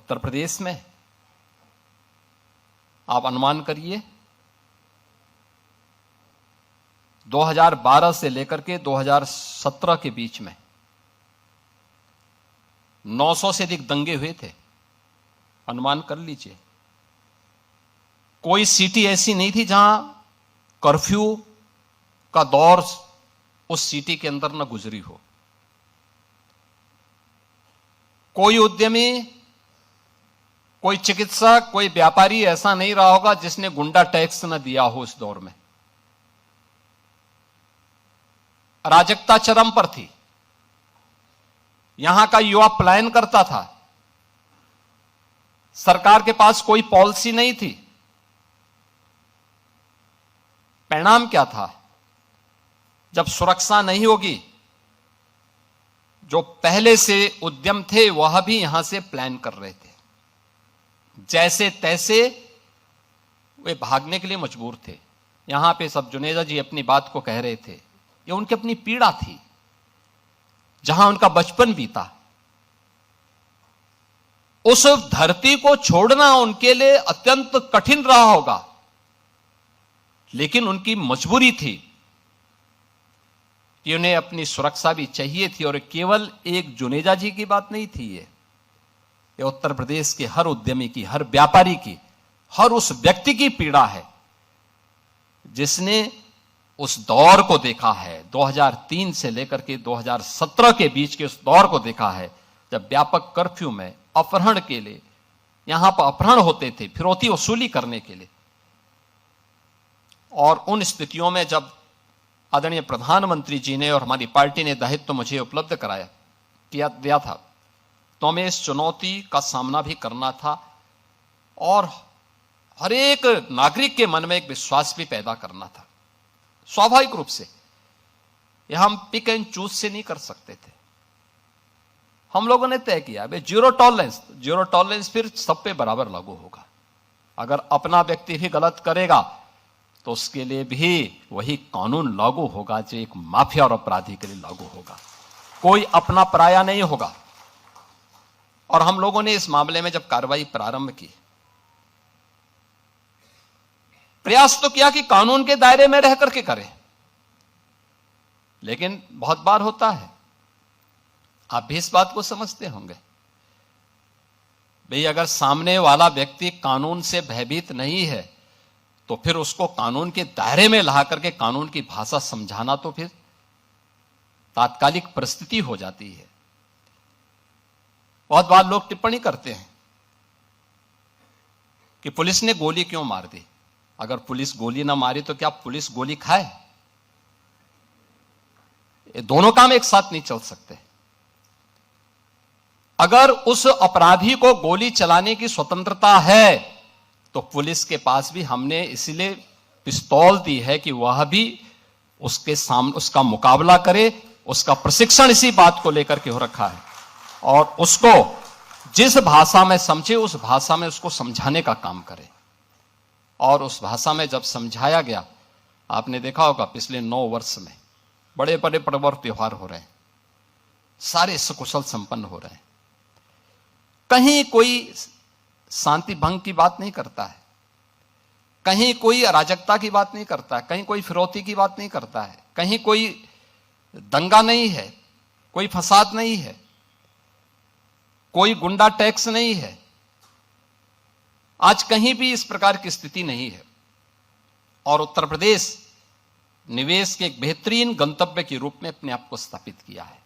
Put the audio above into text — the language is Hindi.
उत्तर प्रदेश में आप अनुमान करिए 2012 से लेकर के 2017 के बीच में 900 से अधिक दंगे हुए थे। अनुमान कर लीजिए, कोई सिटी ऐसी नहीं थी जहां कर्फ्यू का दौर उस सिटी के अंदर न गुजरी हो। कोई उद्यमी, कोई चिकित्सक, कोई व्यापारी ऐसा नहीं रहा होगा जिसने गुंडा टैक्स न दिया हो। इस दौर में अराजकता चरम पर थी। यहां का युवा पलायन करता था। सरकार के पास कोई पॉलिसी नहीं थी। परिणाम क्या था? जब सुरक्षा नहीं होगी, जो पहले से उद्यम थे वह भी यहां से प्लान कर रहे थे। जैसे तैसे वे भागने के लिए मजबूर थे। यहां पे सब जुनेजा जी अपनी बात को कह रहे थे, ये उनकी अपनी पीड़ा थी, जहां उनका बचपन बीता। उस धरती को छोड़ना उनके लिए अत्यंत कठिन रहा होगा, लेकिन उनकी मजबूरी थी कि उन्हें अपनी सुरक्षा भी चाहिए थी। और केवल एक जुनेजा जी की बात नहीं थी, ये उत्तर प्रदेश के हर उद्यमी की, हर व्यापारी की, हर उस व्यक्ति की पीड़ा है जिसने उस दौर को देखा है। 2003 से लेकर के 2017 के बीच के उस दौर को देखा है, जब व्यापक कर्फ्यू में अपहरण के लिए यहां पर अपहरण होते थे, फिरौती वसूली करने के लिए। और उन स्थितियों में जब आदरणीय प्रधानमंत्री जी ने और हमारी पार्टी ने दायित्व मुझे उपलब्ध दिया था, तो हमें इस चुनौती का सामना भी करना था और हर एक नागरिक के मन में एक विश्वास भी पैदा करना था। स्वाभाविक रूप से यह हम पिक एंड चूज से नहीं कर सकते थे। हम लोगों ने तय किया भाई जीरो टॉलरेंस फिर सब पे बराबर लागू होगा। अगर अपना व्यक्ति भी गलत करेगा तो उसके लिए भी वही कानून लागू होगा जो एक माफिया और अपराधी के लिए लागू होगा। कोई अपना पराया नहीं होगा। और हम लोगों ने इस मामले में जब कार्रवाई प्रारंभ की, प्रयास तो किया कि कानून के दायरे में रह करके करें, लेकिन बहुत बार होता है, आप भी इस बात को समझते होंगे, भाई अगर सामने वाला व्यक्ति कानून से भयभीत नहीं है तो फिर उसको कानून के दायरे में ला करके कानून की भाषा समझाना तो फिर तात्कालिक परिस्थिति हो जाती है। बहुत बार लोग टिप्पणी करते हैं कि पुलिस ने गोली क्यों मार दी। अगर पुलिस गोली ना मारी तो क्या पुलिस गोली खाए? ये दोनों काम एक साथ नहीं चल सकते। अगर उस अपराधी को गोली चलाने की स्वतंत्रता है तो पुलिस के पास भी हमने इसलिए पिस्तौल दी है कि वह भी उसके सामने उसका मुकाबला करे। उसका प्रशिक्षण इसी बात को लेकर के हो रखा है और उसको जिस भाषा में समझे उस भाषा में उसको समझाने का काम करे। और उस भाषा में जब समझाया गया, आपने देखा होगा पिछले 9 वर्ष में बड़े बड़े पर्व और त्योहार हो रहे हैं, सारे सकुशल संपन्न हो रहे हैं। कहीं कोई शांति भंग की बात नहीं करता है, कहीं कोई अराजकता की बात नहीं करता है, कहीं कोई फिरौती की बात नहीं करता है, कहीं कोई दंगा नहीं है, कोई फसाद नहीं है, कोई गुंडा टैक्स नहीं है। आज कहीं भी इस प्रकार की स्थिति नहीं है। और उत्तर प्रदेश निवेश के एक बेहतरीन गंतव्य के रूप में अपने आप को स्थापित किया है।